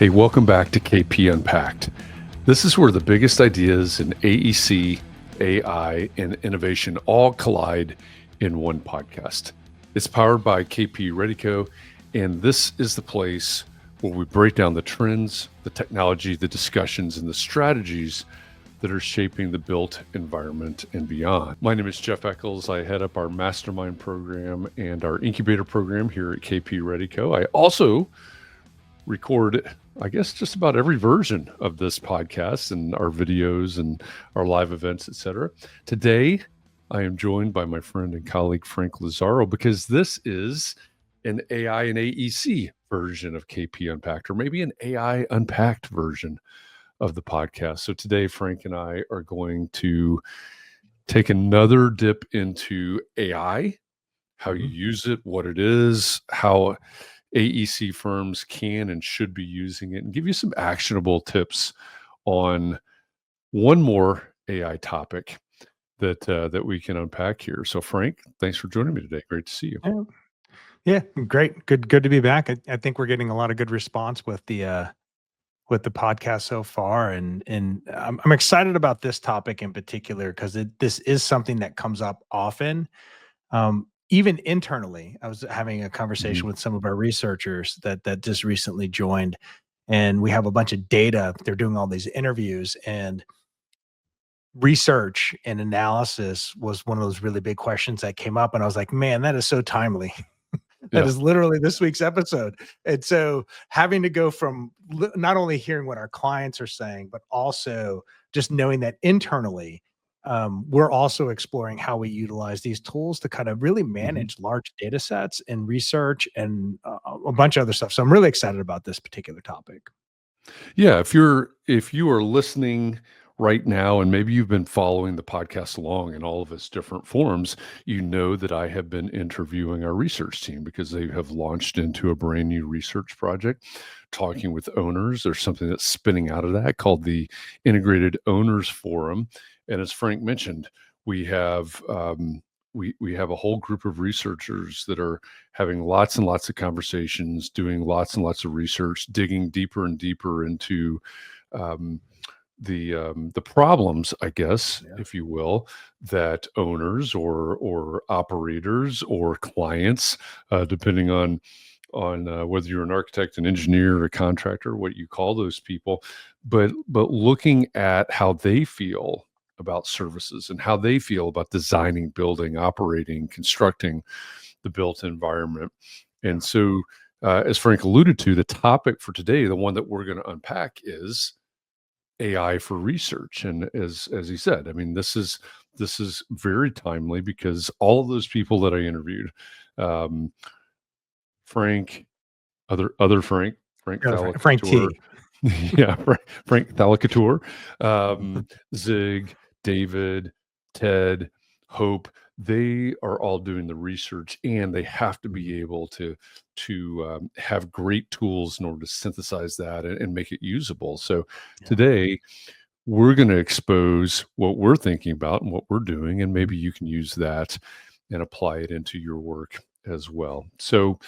Hey, welcome back to KP Unpacked. This is where the biggest ideas in AEC, AI, and innovation all collide in one podcast. It's powered by KP Redico, and this is the place where we break down the trends, the technology, the discussions, and the strategies that are shaping the built environment and beyond. My name is Jeff Eccles. I head up our mastermind program and our incubator program here at KP Redico. I also record, I guess, just about every version of this podcast and our videos and our live events, etc. Today, I am joined by my friend and colleague, Frank Lazaro, because this is an AI and AEC version of KP Unpacked, or maybe an AI Unpacked version of the podcast. So today, Frank and I are going to take another dip into AI, how you use it, what it is, how AEC firms can and should be using it, and give you some actionable tips on one more AI topic that we can unpack here. So, Frank, thanks for joining me today. Great to see you. Yeah, great. Good to be back. I think we're getting a lot of good response with the podcast so far, and I'm excited about this topic in particular because this is something that comes up often. Even internally, I was having a conversation with some of our researchers that just recently joined, and we have a bunch of data. They're doing all these interviews, and research and analysis was one of those really big questions that came up. And I was like, man, that is so timely. That is literally this week's episode. And so having to go from not only hearing what our clients are saying, but also just knowing that internally, we're also exploring how we utilize these tools to kind of really manage large data sets and research and a bunch of other stuff. So I'm really excited about this particular topic. Yeah, if you are listening right now, and maybe you've been following the podcast along in all of its different forms, you know that I have been interviewing our research team because they have launched into a brand new research project, talking with owners. There's something that's spinning out of that called the Integrated Owners Forum. And as Frank mentioned, we have we have a whole group of researchers that are having lots and lots of conversations, doing lots and lots of research, digging deeper and deeper into the problems, I guess, if you will, that owners or operators or clients, depending on whether you're an architect, an engineer, or a contractor, what you call those people, but looking at how they feel about services and how they feel about designing, building, operating, constructing the built environment. And so, as Frank alluded to, the topic for today, the one that we're going to unpack, is AI for research. And as he said, I mean, this is very timely because all of those people that I interviewed, Frank, other Frank T. Yeah, Frank Thalicator, Zig, David, Ted, Hope, they are all doing the research, and they have to be able to have great tools in order to synthesize that and make it usable. So today, we're going to expose what we're thinking about and what we're doing, and maybe you can use that and apply it into your work as well. So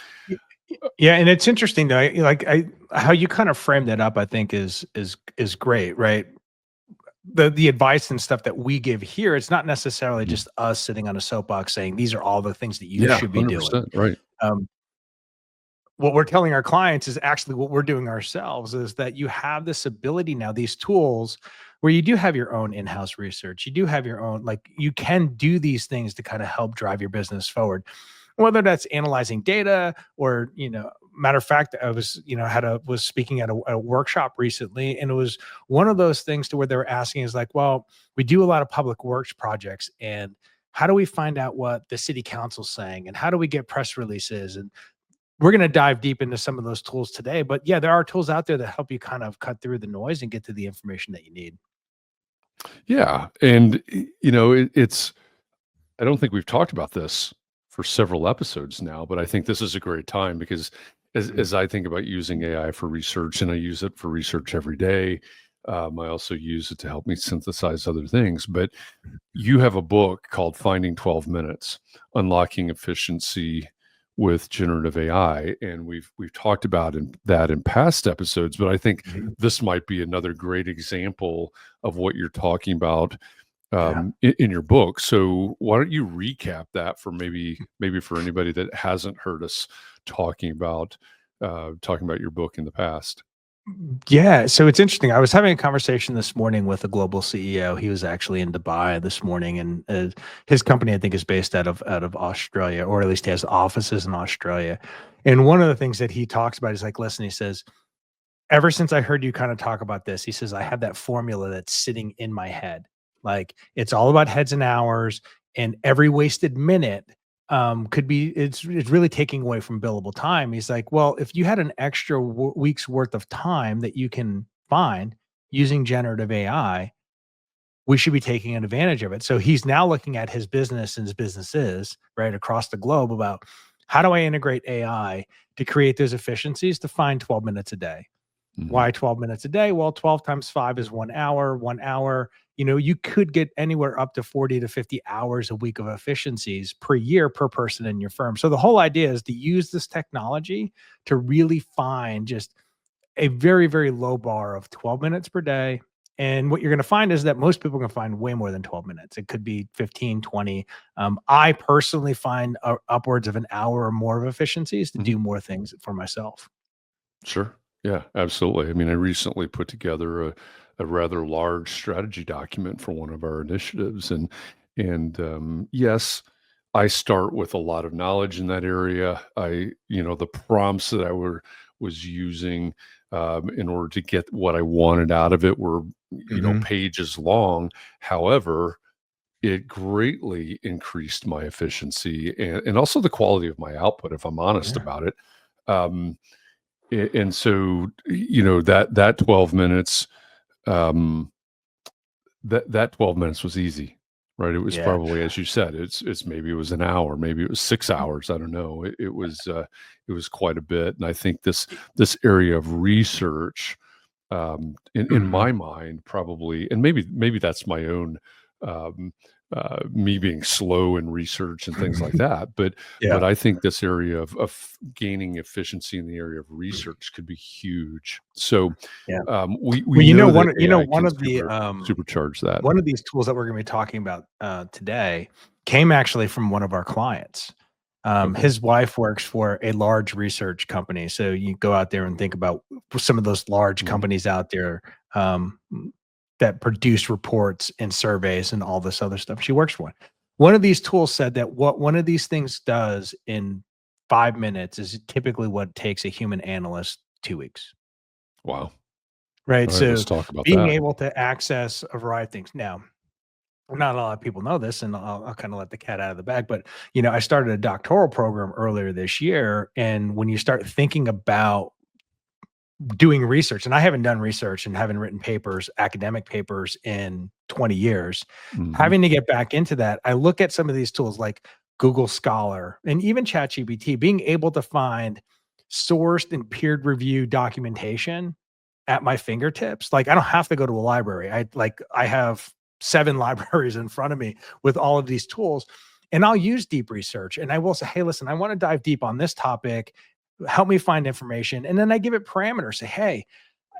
yeah, and it's interesting though. How you kind of frame that up, I think is great, right? The advice and stuff that we give here, it's not necessarily just us sitting on a soapbox saying these are all the things that you should be doing. Right. What we're telling our clients is actually what we're doing ourselves, is that you have this ability now, these tools where you do have your own in-house research, you do have your own, like, you can do these things to kind of help drive your business forward. Whether that's analyzing data or, matter of fact, I was, was speaking at a workshop recently, and it was one of those things to where they were asking is like, well, we do a lot of public works projects, and how do we find out what the city council's saying, and how do we get press releases? And we're going to dive deep into some of those tools today. But yeah, there are tools out there that help you kind of cut through the noise and get to the information that you need. Yeah. And, it's, I don't think we've talked about this for several episodes now, but I think this is a great time because as I think about using AI for research, and I use it for research every day, I also use it to help me synthesize other things. But you have a book called Finding 12 Minutes, Unlocking Efficiency with generative AI, and we've talked about that in past episodes. But I think this might be another great example of what you're talking about Yeah. in your book. So why don't you recap that for maybe for anybody that hasn't heard us talking about your book in the past? Yeah, so it's interesting. I was having a conversation this morning with a global CEO. He was actually in Dubai this morning, and his company, I think, is based out of Australia, or at least he has offices in Australia. And one of the things that he talks about is like, listen, he says, ever since I heard you kind of talk about this, he says, I have that formula that's sitting in my head. Like it's all about heads and hours, and every wasted minute could be it's really taking away from billable time. He's like, well, if you had an extra week's worth of time that you can find using generative AI, we should be taking advantage of it. So he's now looking at his business and his businesses right across the globe about how do I integrate AI to create those efficiencies to find 12 minutes a day. Mhm. Why 12 minutes a day? Well, 12 times 5 is 1 hour. 1 hour, you could get anywhere up to 40 to 50 hours a week of efficiencies per year per person in your firm. So the whole idea is to use this technology to really find just a very, very low bar of 12 minutes per day. And what you're going to find is that most people can find way more than 12 minutes. It could be 15, 20. I personally find upwards of an hour or more of efficiencies to Mhm. do more things for myself. Sure. Yeah, absolutely. I mean, I recently put together a rather large strategy document for one of our initiatives, and yes, I start with a lot of knowledge in that area. The prompts that was using in order to get what I wanted out of it were, Mhm. pages long. However, it greatly increased my efficiency and also the quality of my output, if I'm honest Yeah. about it. Um, and so, that 12 minutes, um, that 12 minutes was easy, right? It was Yeah. probably, as you said, it's maybe it was an hour, maybe it was 6 hours. I don't know. It was quite a bit. And I think this area of research, in Mhm. my mind, probably, and maybe that's my own, um, me being slow in research and things like that. But Yeah. I think this area of gaining efficiency in the area of research could be huge. So Yeah. we Well, know that AI one can of the, supercharge that. one of these tools that we're gonna be talking about, today came actually from one of our clients. Okay. His wife works for a large research company, so you go out there and think about some of those large Mhm. companies out there, that produce reports and surveys and all this other stuff. She works for one. One of these tools said that what one of these things does in 5 minutes is typically what takes a human analyst 2 weeks. Wow. Right, All right. Let's so talk about being that. able to access a variety of things. Now, not a lot of people know this, and I'll kinda let the cat out of the bag, but, I started a doctoral program earlier this year, and when you start thinking about doing research, and I haven't done research and haven't written papers, academic papers in 20 years, Hmm. having to get back into that, I look at some of these tools like Google Scholar and even ChatGPT, being able to find sourced and peer reviewed documentation at my fingertips. Like I don't have to go to a library. I have 7 libraries in front of me with all of these tools, and I'll use deep research and I will say, "Hey, listen, I want to dive deep on this topic. Help me find information." And then I give it parameters. Say, "Hey,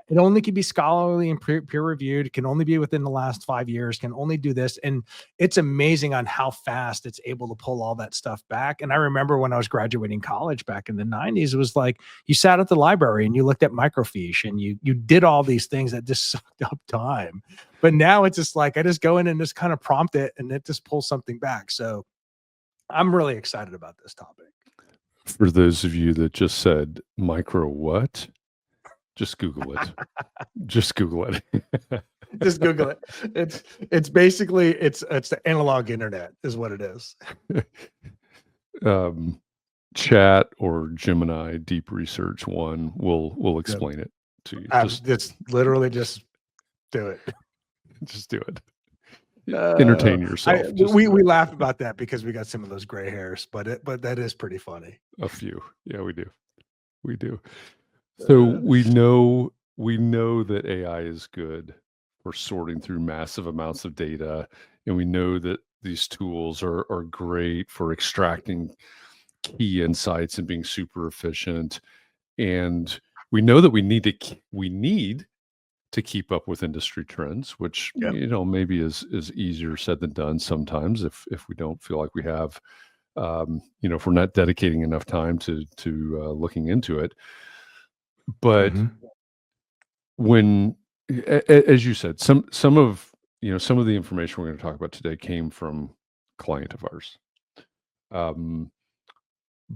it only can be scholarly and peer reviewed. It can only be within the last 5 years. Can only do this." And it's amazing on how fast it's able to pull all that stuff back. And I remember when I was graduating college back in the 90s, it was like you sat at the library and you looked at microfiche and you did all these things that just sucked up time. But now it's just like I just go in and just kind of prompt it and it just pulls something back. So I'm really excited about this topic. For those of you that just said micro what, just Google it. Just Google it. Just Google it. It's basically it's the analog internet is what it is. um, Chat or Gemini Deep Research one will Yep. explain it to you. It's literally just do it. Just do it. Uh, Entertain I yourself. Just we do it. laugh about that because we got some of those gray hairs, but that is pretty funny. A few. Yeah, we do. We do. So Uh, we know that AI is good for sorting through massive amounts of data, and we know that these tools are great for extracting key insights and being super efficient. And we know that we need to keep up with industry trends, which Yep. maybe is easier said than done sometimes if we don't feel like we have if we're not dedicating enough time to looking into it. But when, as you said, some of the information we're going to talk about today came from client of ours.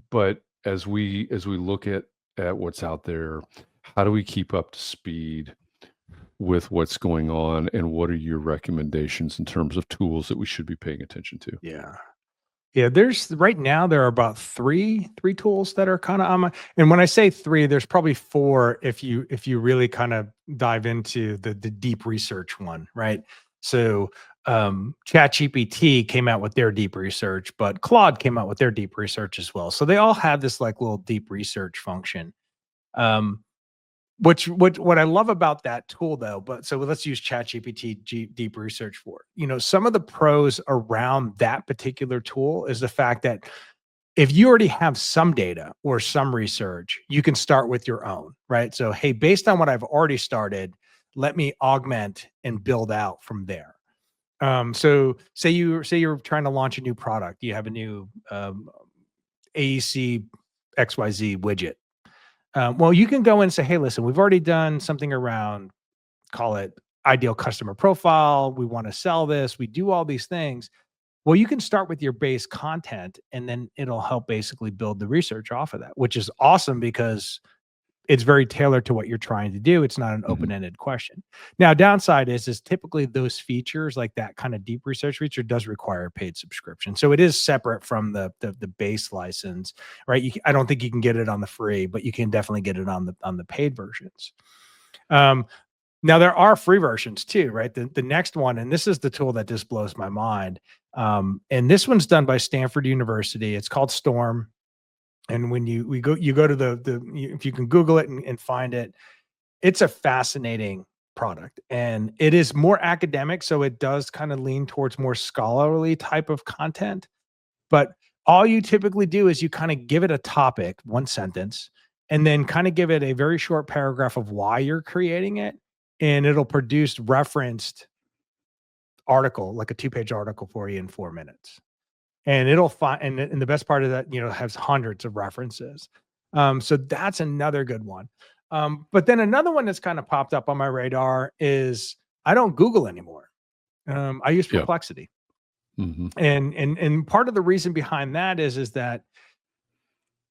But as we look at what's out there, how do we keep up to speed with what's going on, and what are your recommendations in terms of tools that we should be paying attention to? Yeah. Yeah, there's right now there are about three tools that are kind of on my, and when I say three, there's probably four if you really kind of dive into the deep research one, right? So ChatGPT came out with their deep research, but Claude came out with their deep research as well. So they all have this like little deep research function. Um, what I love about that tool though, but so let's use ChatGPT Deep Research for it. Some of the pros around that particular tool is the fact that if you already have some data or some research, you can start with your own, right? So, hey, based on what I've already started, let me augment and build out from there. So say you're trying to launch a new product, you have a new AEC XYZ widget. Well, you can go and say, hey, listen, we've already done something around, call it ideal customer profile. We want to sell this. We do all these things. Well, you can start with your base content and then it'll help basically build the research off of that, which is awesome because it's very tailored to what you're trying to do. It's not an open-ended question. Now, downside is typically those features, like that kind of deep research feature, does require a paid subscription. So it is separate from the base license, right? I don't think you can get it on the free, but you can definitely get it on the paid versions. Now there are free versions too, right? The next one, and this is the tool that just blows my mind. And this one's done by Stanford University. It's called Storm. And when you go to if you can Google it and find it, it's a fascinating product, and it is more academic. So it does kind of lean towards more scholarly type of content, but all you typically do is you kind of give it a topic, one sentence, and then kind of give it a very short paragraph of why you're creating it. And it'll produce referenced article, like a 2-page article for you in 4 minutes. And it'll find, and the best part of that, has hundreds of references. So that's another good one. But then another one that's kind of popped up on my radar is I don't Google anymore. I use Yeah. Perplexity. And part of the reason behind that is that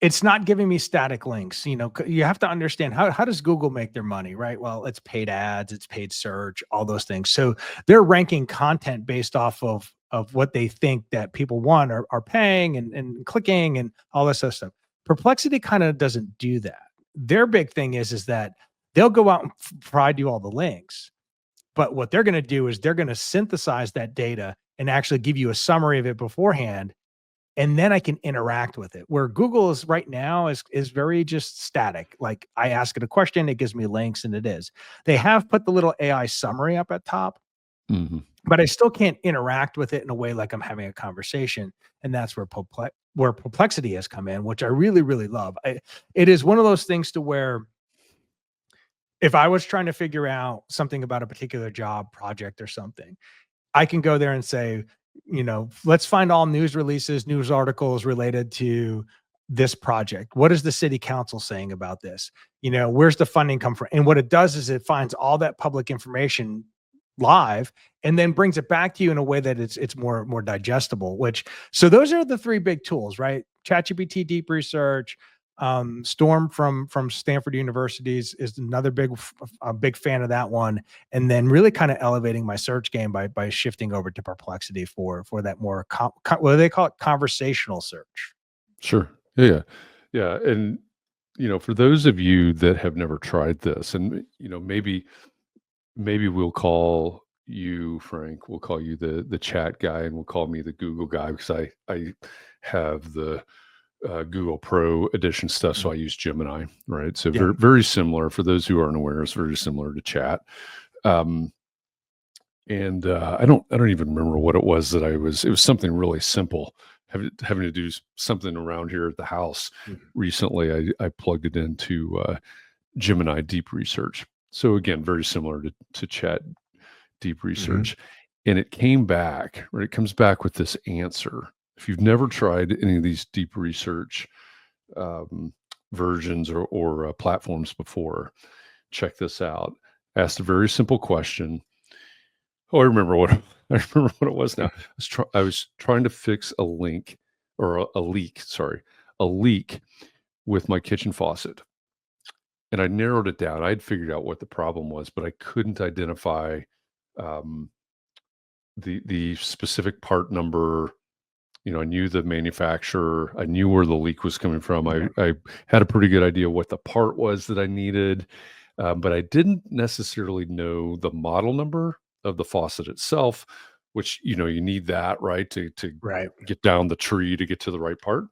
it's not giving me static links. You have to understand how does Google make their money, right? Well, it's paid ads, it's paid search, all those things. So they're ranking content based off of what they think that people want are paying and clicking and all this other stuff. Perplexity kind of doesn't do that. Their big thing is that they'll go out and provide you all the links. But what they're going to do is they're going to synthesize that data and actually give you a summary of it beforehand. And then I can interact with it. Where Google is right now is very just static. Like I ask it a question, it gives me links, and it is. They have put the little AI summary up at top, but I still can't interact with it in a way like I'm having a conversation. And that's where Perplexity has come in, which I really, really love. It is one of those things to where if I was trying to figure out something about a particular job, project, or something, I can go there and say, let's find all news releases, news articles related to this project. What is the city council saying about this? Where's the funding come from? And what it does is it finds all that public information live and then brings it back to you in a way that it's more digestible, so those are the three big tools, right? ChatGPT Deep Research, Storm from Stanford Universities is another big fan of that one. And then really kind of elevating my search game by shifting over to Perplexity for that more, what do they call it? Conversational search. Sure. Yeah. And, for those of you that have never tried this, and, maybe we'll call you, Frank, we'll call you the chat guy, and we'll call me the Google guy because I have the Google Pro edition stuff. So I use Gemini, right? So very, very similar. For those who aren't aware, it's very similar to chat. And I don't even remember what it was it was something really simple having to do something around here at the house Mhm. recently. I plugged it into Gemini Deep Research. So again, very similar to Chat Deep Mhm. Research, and it came back, right? It comes back with this answer. If you've never tried any of these deep research um, versions or platforms before, check this out. Asked a very simple question. Oh, I remember what I remember what it was now. I was trying to fix a link or a leak. Sorry, a leak with my kitchen faucet, and I narrowed it down. I had figured out what the problem was, but I couldn't identify um, the specific part number. I knew the manufacturer. I knew where the leak was coming from. Yeah. I had a pretty good idea what the part was that I needed, but I didn't necessarily know the model number of the faucet itself, which you need that, right, to Right. get down the tree to get to the right part.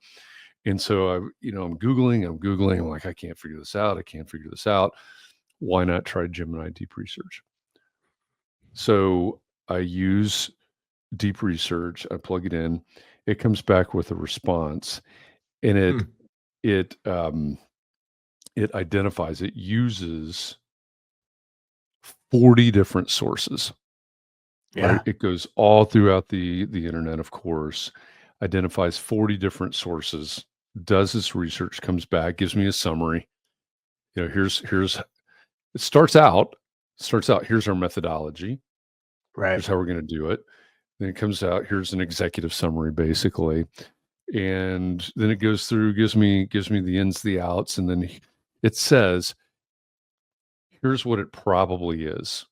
And so I'm Googling. I'm like, I can't figure this out. I can't figure this out. Why not try Gemini Deep Research? So I use Deep Research. I plug it in. It comes back with a response, and it Hmm. it um, it identifies. It uses 40 different sources. Right? Yeah. It goes all throughout the internet, of course. Identifies 40 different sources. Does this research, comes back, gives me a summary. Here's it starts out. Here's our methodology. Right. Here's how we're going to do it. Then it comes out. Here's an executive summary, basically, and then it goes through, gives me the ins, the outs, and then it says, "Here's what it probably is.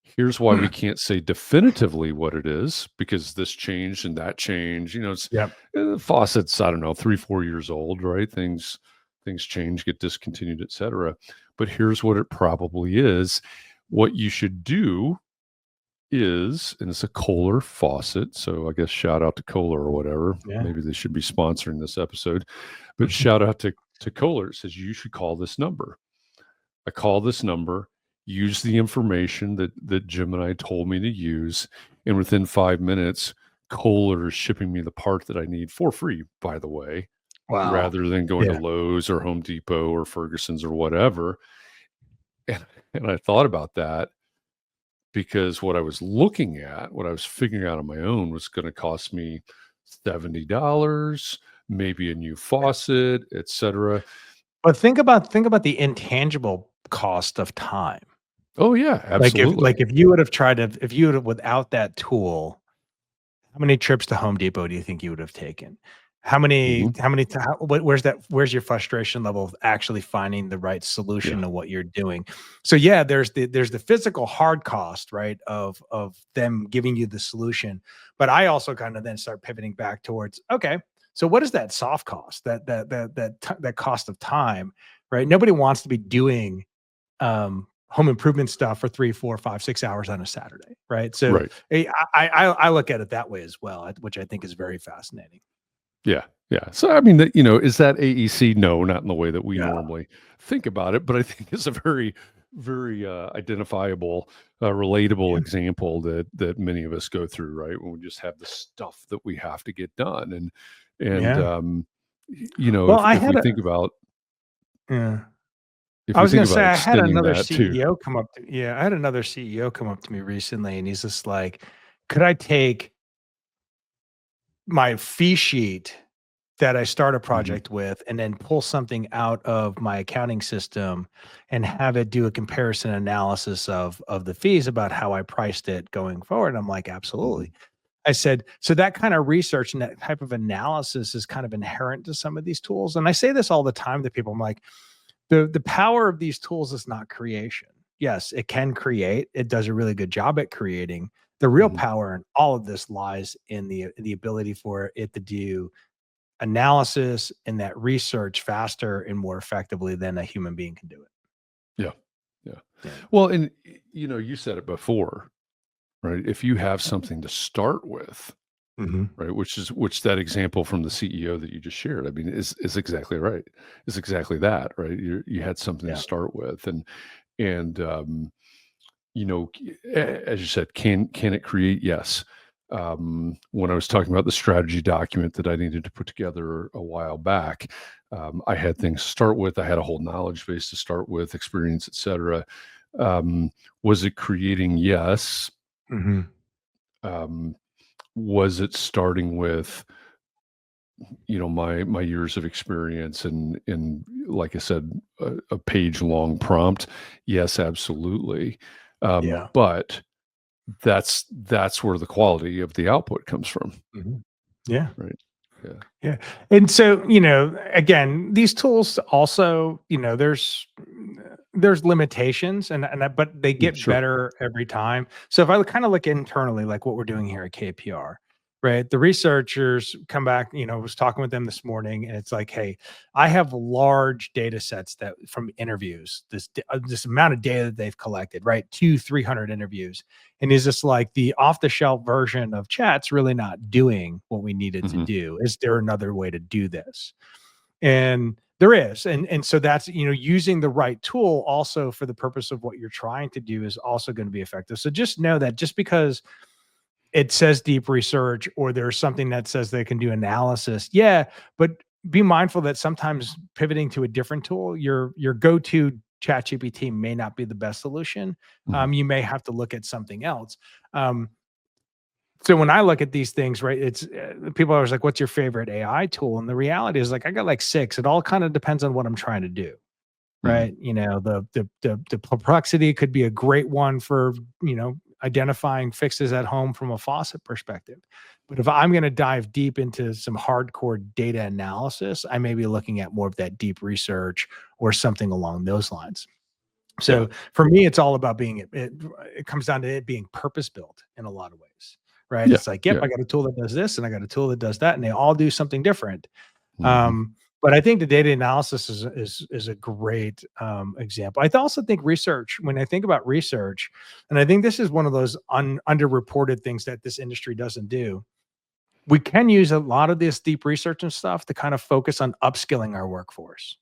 Here's why we Hmm. can't say definitively what it is because this changed and that changed." It's Yep. faucets. I don't know, 3-4 years old, right? Things change, get discontinued, etc. But here's what it probably is. What you should do is, and it's a Kohler faucet. So I guess shout out to Kohler or whatever. Yeah. Maybe they should be sponsoring this episode. But shout out to Kohler. It says you should call this number. I call this number, use the information that Gemini told me to use, and within 5 minutes, Kohler is shipping me the part that I need for free, by the way, Wow. rather than going to Yeah. Lowe's or Home Depot or Ferguson's or whatever. And I thought about that because what I was looking at, what I was figuring out on my own was going to cost me $70, maybe a new faucet, etc. But think about the intangible cost of time. Oh yeah, absolutely. If you would have tried to if you would have without that tool, how many trips to Home Depot do you think you would have taken? Mhm. Where's your frustration level of actually finding the right Yeah, solution to what you're doing? So yeah, there's the physical hard cost, right, of them giving you the solution. But I also kind of then start pivoting back towards, okay, so what is that soft cost? That cost of time, right? Nobody wants to be doing home improvement stuff for 3, 4, 5, 6 hours on a Saturday, right? So right. I look at it that way as well, which I think is very fascinating. Yeah, yeah. So I mean, is that AEC? No, not in the way that we Yeah. normally think about it, but I think it's a very, very identifiable, relatable Yeah. example that many of us go through, right? When we just have the stuff that we have to get done, and Yeah. Well, if we think about yeah. I was gonna say I had extending another that too. CEO come up to yeah, I had another CEO come up to me recently, and he's just like, "Could I take my fee sheet that I start a Mhm, project with and then pull something out of my accounting system and have it do a comparison analysis of the fees about how I priced it going forward?" And I'm like, mhm. "Absolutely." I said, "So that kind of research and that type of analysis is kind of inherent to some of these tools." And I say this all the time to people. I'm like, the power of these tools is not creation. Yes, it can create. It does a really good job at creating. The real Mhm. power in all of this lies in the ability for it to do analysis and that research faster and more effectively than a human being can do it. Yeah, yeah. Yeah. Well, and you said it before, right? If you have something to start with, Mhm. right, which that example from the CEO that you just shared, I mean, is exactly right. Is exactly that, right? You had something to Yeah. start with, and as you said, can it create? Yes. when I was talking about the strategy document that I needed to put together a while back, I had things to start with. I had a whole knowledge base to start with, experience, etc. Was it creating? Yes. Mm-hmm. Was it starting with my years of experience and like I said, a page long prompt? Yes, absolutely. Yeah. But that's where the quality of the output comes from, Mhm. Yeah. right? Yeah. Yeah. And so, again, these tools also, there's limitations but they get Sure. better every time. So if I kind of look internally, like what we're doing here at KPR, right? The researchers come back, I was talking with them this morning and it's like, hey, I have large data sets that from interviews, this amount of data that they've collected, right? 300 interviews. And is this like the off the shelf version of chat's really not doing what we need it to Mhm. do? Is there another way to do this? And there is. And so that's, using the right tool also for the purpose of what you're trying to do is also going to be effective. So just know that just because it says deep research or there's something that says they can do analysis, yeah, but be mindful that sometimes pivoting to a different tool, your go-to ChatGPT may not be the best solution. Mhm. You may have to look at something else. Um, so when I look at these things, right, it's people are always like, "What's your favorite AI tool?" And the reality is, like, I got like six. It all kind of depends on what I'm trying to do, Mhm. right? The Perplexity could be a great one for identifying fixes at home from a faucet perspective. But if I'm going to dive deep into some hardcore data analysis, I may be looking at more of that deep research or something along those lines. Yeah. So for me, it's all about it comes down to it being purpose built in a lot of ways, right? Yeah. It's like, yep, Yeah. I got a tool that does this and I got a tool that does that, and they all do something different. Mhm. But I think the data analysis is a great example. I also think research, when I think about research, and I think this is one of those underreported things that this industry doesn't do. We can use a lot of this deep research and stuff to kind of focus on upskilling our workforce,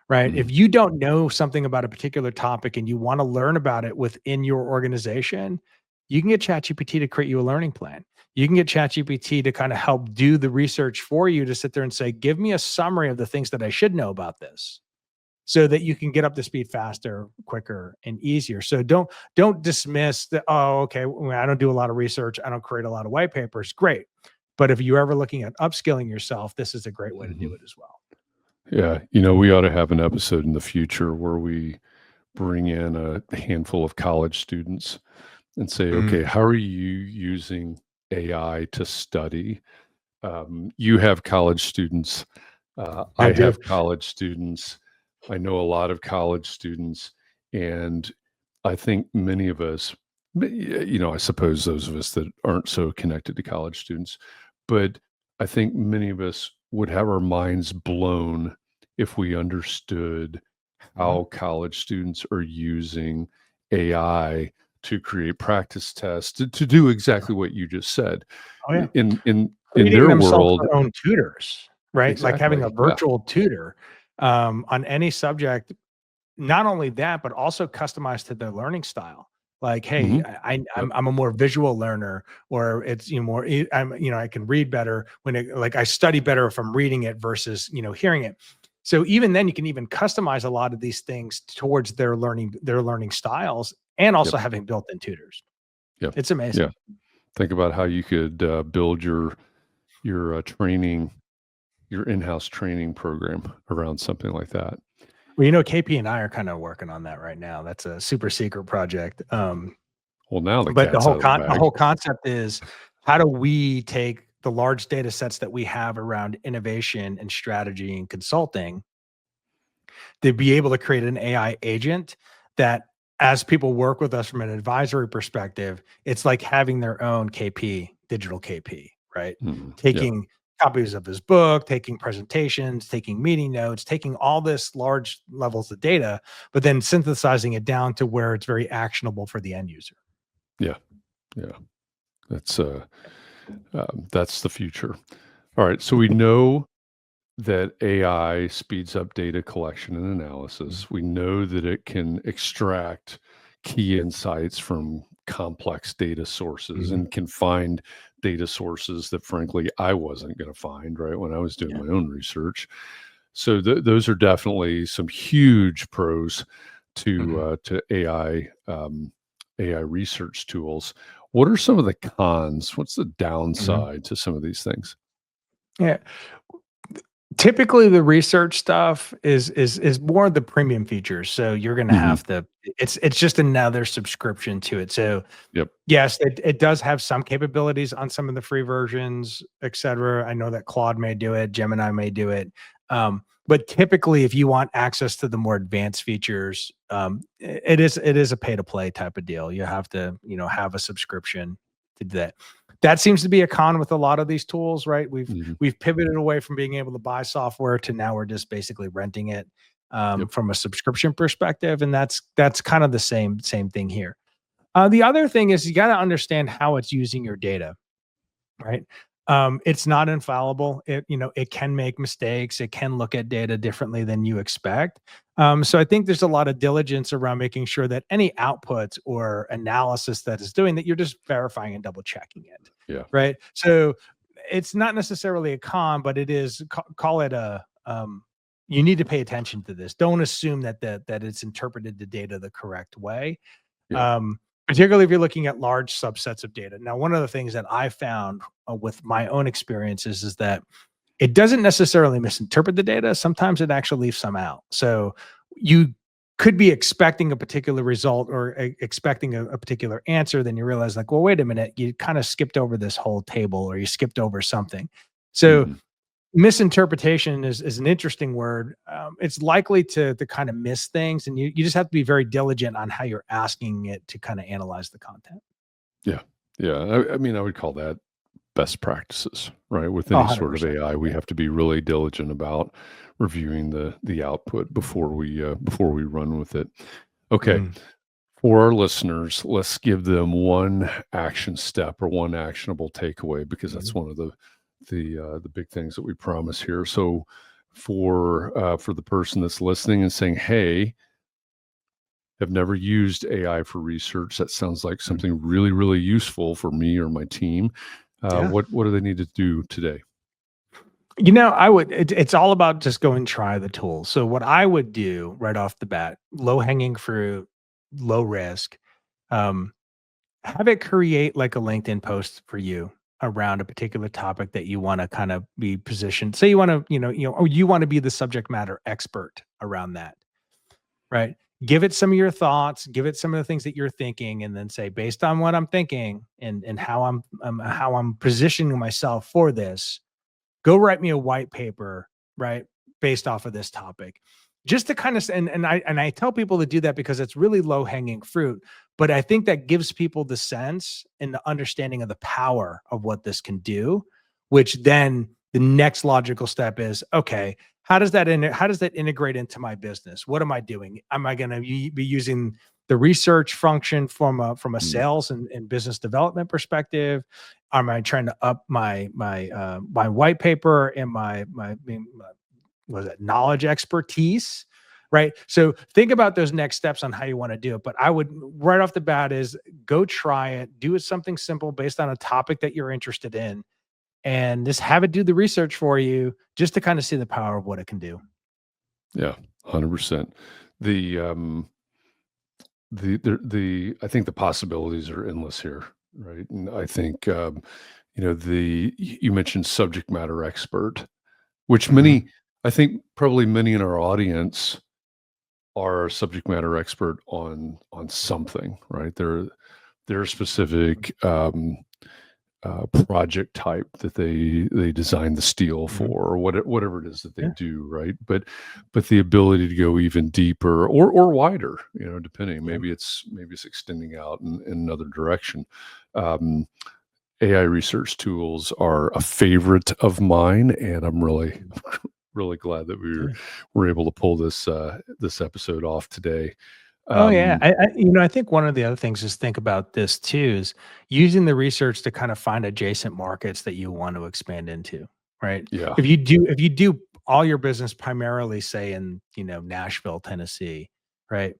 right? If Mhm. you don't know something about a particular topic and you want to learn about it within your organization, you can get ChatGPT to create you a learning plan. You can get ChatGPT to kind of help do the research for you to sit there and say, give me a summary of the things that I should know about this so that you can get up to speed faster, quicker, and easier. So don't dismiss the, oh, okay, well, I don't do a lot of research. I don't create a lot of white papers. Great. But if you're ever looking at upskilling yourself, this is a great way to do Mhm. it as well. Yeah. We ought to have an episode in the future where we bring in a handful of college students and say, okay, Mm, how are you using AI to study? You have college students. I I do. have college students. I know a lot of college students. And I think many of us, I suppose those of us that aren't so connected to college students, but I think many of us would have our minds blown if we understood Mhm. how college students are using AI to create practice tests to do exactly what you just said. Oh, yeah. In Creating their themselves world, their own tutors, right? Like having a exactly. Yeah. virtual tutor, on any subject. Not only that, but also customized to their learning style. Like, hey, Hmm. I Yep. I'm a more visual learner, or it's, more, I can read better like I study better if I'm reading it versus, hearing it. So even then you can even customize a lot of these things towards their learning styles and Yep. also having built-in tutors. Yep. It's amazing. Yeah. Think about how you could build your training, your in-house training program around something like that. Well, KP and I are kind of working on that right now. That's a super secret project. Well, now the But the cat's whole out of the con the bag. whole concept is, how do we take the large data sets that we have around innovation and strategy and consulting to be able to create an AI agent that, as people work with us from an advisory perspective, it's like having their own KP, digital KP, right? Mhm. Yep. Taking copies of his book, taking presentations, taking meeting notes, taking all this large levels of data, but then synthesizing it down to where it's very actionable for the end user. Yeah. Yeah. That's that's the future. All right. So we know that AI speeds up data collection and Mhm. analysis. We know that it can extract key insights from complex data sources Mhm. and can find data sources that frankly I wasn't going to find, right, when I was doing Yeah. my own research. So those are definitely some huge pros Mhm. to AI research tools. What are some of the cons? What's the Mhm. downside to some of these things? Yeah. Typically, the research stuff is more of the premium features, so you're gonna Hmm. have to it's just another subscription to it, so Yep. yes, it does have some capabilities on some of the free versions, et cetera. I know that Claude may do it, Gemini may do it. But typically, if you want access to the more advanced features, it is a pay to play type of deal. You have to, have a subscription to do that. That seems to be a con with a lot of these tools, right? We've Hmm. we've pivoted away from being able to buy software to now we're just basically renting it Yep. from a subscription perspective, and that's kind of the same thing here. The other thing is you got to understand how it's using your data, right? It's not infallible. It can make mistakes. It can look at data differently than you expect. So I think there's a lot of diligence around making sure that any output or analysis that is doing that, you're just verifying and double checking it, Yeah. right? So it's not necessarily a con, but it is call it a you need to pay attention to this. Don't assume that it's interpreted the data the correct way, Yeah. um, particularly if you're looking at large subsets of data. Now, one of the things that I found with my own experiences is that it doesn't necessarily misinterpret the data. Sometimes it actually leaves some out. So you could be expecting a particular result or expecting a particular answer. Then you realize, like, well, wait a minute, you kind of skipped over this whole table or you skipped over something. So Hmm. misinterpretation is an interesting word. It's likely to kind of miss things, and you just have to be very diligent on how you're asking it to kind of analyze the content. Yeah. Yeah. I mean, I would call that best practices, right? With Oh, any sort of 100%. AI, we Yeah. have to be really diligent about reviewing the output before we run with it. Okay, Mhm. for our listeners, let's give them one action step or one actionable takeaway because that's Mhm. one of the big things that we promise here. So for the person that's listening and saying, "Hey, have never used AI for research. That sounds like Mhm. something really, really useful for me or my team." Yeah. What do they need to do today? It's all about just go and try the tool. So what I would do right off the bat, low hanging fruit, low risk, um, have it create like a LinkedIn post for you around a particular topic that you want to kind of be positioned. Say you want to, or you want to be the subject matter expert around that, right? Give it some of your thoughts, give it some of the things that you're thinking, and then say, based on what I'm thinking and how I'm positioning myself for this, go write me a white paper, right? Based off of this topic. Just to kind of and I tell people to do that because it's really low hanging fruit, but I think that gives people the sense and the understanding of the power of what this can do, which then the next logical step is, okay, how does that integrate into my business? What am I doing? Am I going to be using the research function from a Mm, sales and business development perspective? Am I trying to up my white paper and my what is it, knowledge expertise? Right. So think about those next steps on how you want to do it. But I would right off the bat is go try it, do it something simple based on a topic that you're interested in, and just have it do the research for you just to kind of see the power of what it can do. yeah, 100%. The the I think the possibilities are endless here, right? And I think you mentioned subject matter expert, which Mhm. I think probably many in our audience are a subject matter expert on something, right? They're a specific project type that they design the steel Mhm. for, or whatever it is that they Yeah. do, right? But the ability to go even deeper or wider, depending. Yeah. Maybe it's extending out in another direction. Um, AI research tools are a favorite of mine, and I'm really really glad that were able to pull this episode off today. Oh yeah, Um, I think one of the other things is think about this too is using the research to kind of find adjacent markets that you want to expand into, right? yeah, If you do all your business primarily, say in Nashville, Tennessee, right?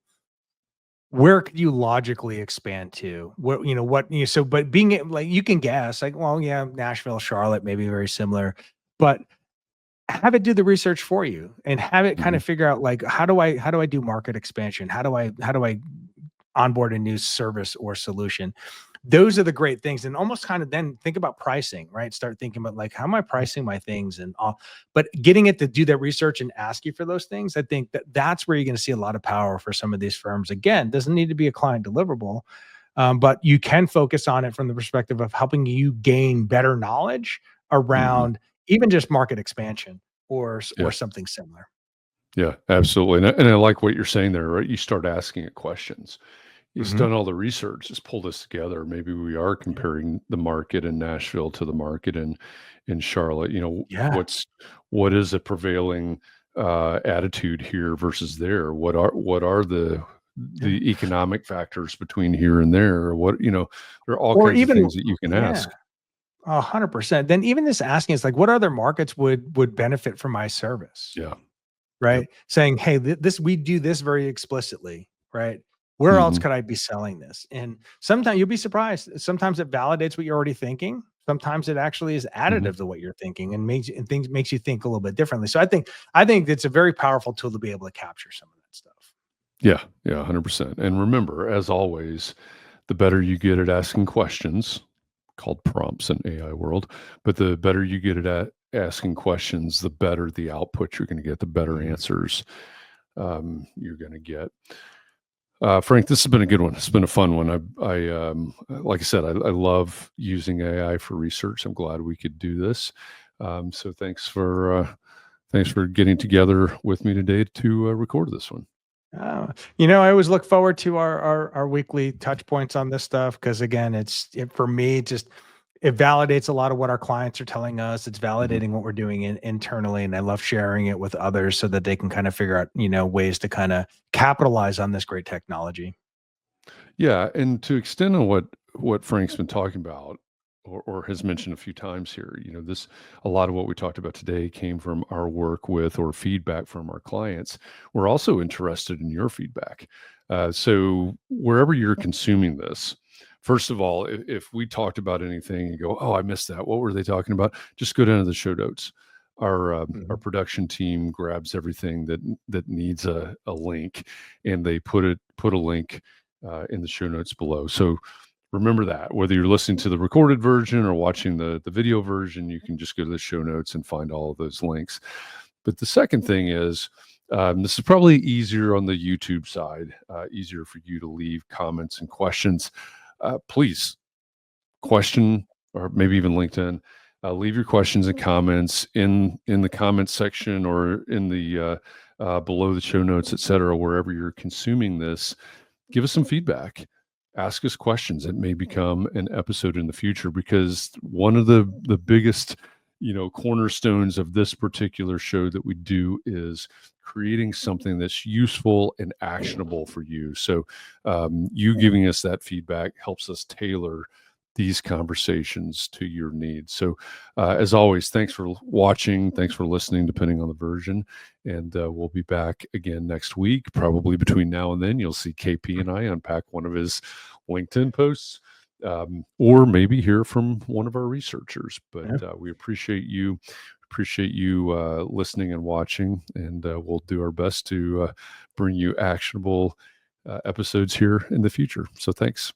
where could you logically expand to? What, so, but like, you can guess, like, well, yeah, Nashville, Charlotte, maybe very similar, but have it do the research for you and have it kind Mhm. of figure out, like, how do I do market expansion? How do I onboard a new service or solution? Those are the great things. And almost kind of then think about pricing, right? Start thinking about, like, how am I pricing my things and all, but getting it to do that research and ask you for those things. I think that's where you're going to see a lot of power for some of these firms. Again, doesn't need to be a client deliverable, but you can focus on it from the perspective of helping you gain better knowledge Mhm. around even just market expansion or Yeah. something similar. Yeah, absolutely. And I like what you're saying there, right? You start asking it questions. He's Mhm. done all the research. Just pull this together. Maybe we are Yeah. comparing the market in Nashville to the market in Charlotte. Yeah. What is a prevailing attitude here versus there? What are Yeah. the economic factors between here and there? There are all Or kinds of even things that you can yeah, ask. 100%. Then even just asking is like, what other markets would benefit from my service? Yeah. Yep. Right? Saying, "Hey, this we do this very explicitly," right? Where else Hmm. could I be selling this? And sometimes you'll be surprised. Sometimes it validates what you're already thinking. Sometimes it actually is Hmm. additive to what you're thinking and makes you think a little bit differently. So I think it's a very powerful tool to be able to capture some of that stuff. Yeah. Yeah. 100%. And remember, as always, the better you get at asking questions, called prompts in AI world, but the better you get at asking questions, the better the output you're going to get, the better Mhm. answers you're going to get. Frank, this has been a good one. It's been a fun one. Like I said, I love using AI for research. I'm glad we could do this. So thanks for getting together with me today to record this one. I always look forward to our weekly touch points on this stuff because, again, for me, it validates a lot of what our clients are telling us. It's Mhm. validating what we're doing internally, and I love sharing it with others so that they can kind of figure out, ways to kind of capitalize on this great technology. Yeah, and to extend on what Frank's been talking about or has mentioned a few times here, this a lot of what we talked about today came from our work with or feedback from our clients. We're also interested in your feedback. So wherever you're consuming this, first of all, if we talked about anything and go, "Oh, I missed that. What were they talking about?" Just go down to the show notes. Our Mhm. production team grabs everything that needs a link, and they put a link in the show notes below. So remember that whether you're listening to the recorded version or watching the video version, you can just go to the show notes and find all of those links. But the second thing is, this is probably easier on the YouTube side, easier for you to leave comments and questions. Please question or maybe even LinkedIn. Leave your questions and comments in the comments section or in the below the show notes, etc. Wherever you're consuming this, give us some feedback, ask us questions. It may become an episode in the future because one of the biggest cornerstones of this particular show that we do is creating something that's useful and actionable for you. So you giving us that feedback helps us tailor these conversations to your needs. So as always, thanks for watching, thanks for listening, depending on the version. And we'll be back again next week. Probably between now and then, you'll see KP and I unpack one of his LinkedIn posts, or maybe hear from one of our researchers. But Yeah. we appreciate you listening and watching, and we'll do our best to bring you actionable episodes here in the future. So thanks.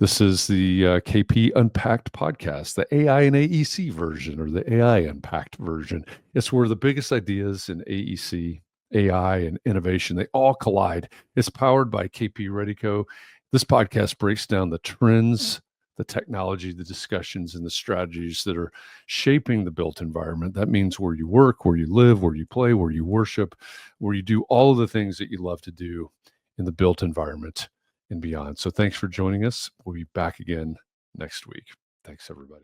This is the KP Unpacked podcast, the AI and AEC version, or the AI Unpacked version. It's where the biggest ideas in AEC, AI, and innovation, they all collide. It's powered by KP Redico. This podcast breaks down the trends, the technology, the discussions, and the strategies that are shaping the built environment. That means where you work, where you live, where you play, where you worship, where you do all of the things that you love to do in the built environment and beyond. So thanks for joining us. We'll be back again next week. Thanks, everybody.